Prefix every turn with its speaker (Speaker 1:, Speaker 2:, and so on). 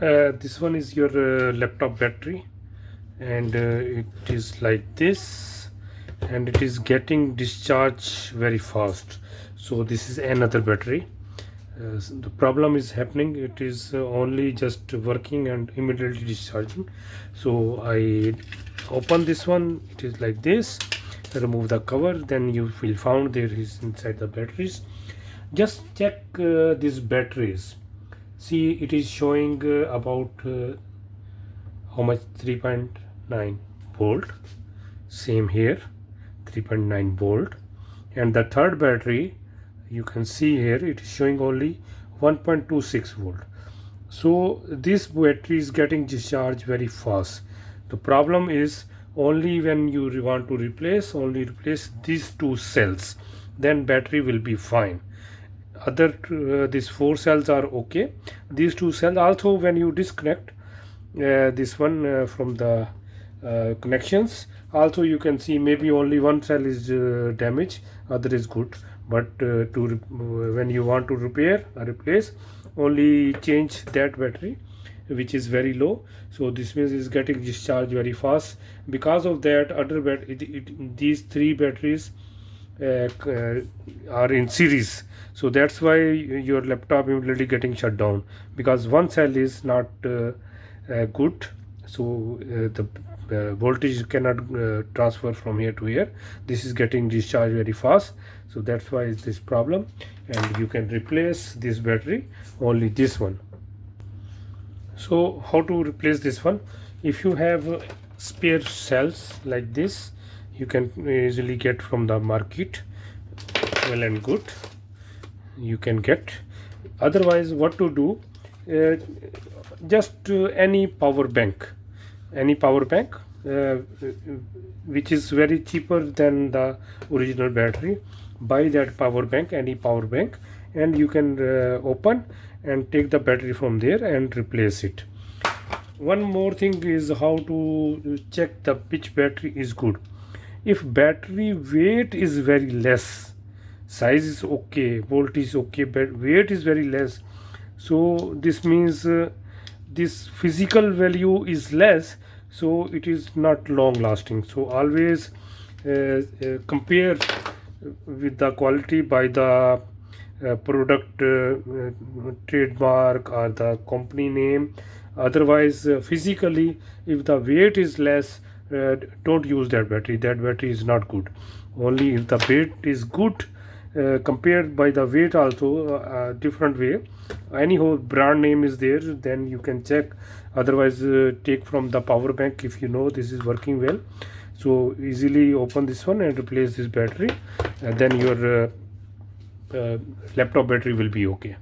Speaker 1: This one is your laptop battery, and it is like this, and it is getting discharge very fast. So this is another battery. The problem is happening, it is only just working and immediately discharging. So I open this one, it is like this. Remove the cover, then you will found there is inside the batteries. Just check these batteries. See, it is showing about how much, 3.9 volt. Same here, 3.9 volt. And the third battery, you can see here, it is showing only 1.26 volt. So this battery is getting discharged very fast. The problem is, only when you want to replace these two cells, then battery will be fine. Other these four cells are okay. These two cells also, when you disconnect this one from the connections, also you can see maybe only one cell is damaged, other is good. But when you want to repair or replace, only change that battery which is very low. So this means is getting discharged very fast. Because of that, other these three batteries are in series. So that's why your laptop immediately getting shut down, because one cell is not good. So the voltage cannot transfer from here to here. This is getting discharged very fast. So that's why is this problem. And you can replace this battery, only this one. So how to replace this one? If you have spare cells like this, you can easily get from the market, well and good, you can get. Otherwise, what to do, just any power bank uh, which is very cheaper than the original battery. Buy that power bank, any power bank, and you can open and take the battery from there and replace it. One more thing is how to check the which battery is good. If battery weight is very less, size is okay, volt is okay, but weight is very less, so this means this physical value is less, so it is not long lasting. So always compare with the quality by the product trademark or the company name. Otherwise, physically, if the weight is less, don't use that battery. That battery is not good. Only if the weight is good, compared by the weight also, different way. Anyhow, brand name is there, then you can check. Otherwise, take from the power bank if you know this is working well. So easily open this one and replace this battery, and then your laptop battery will be okay.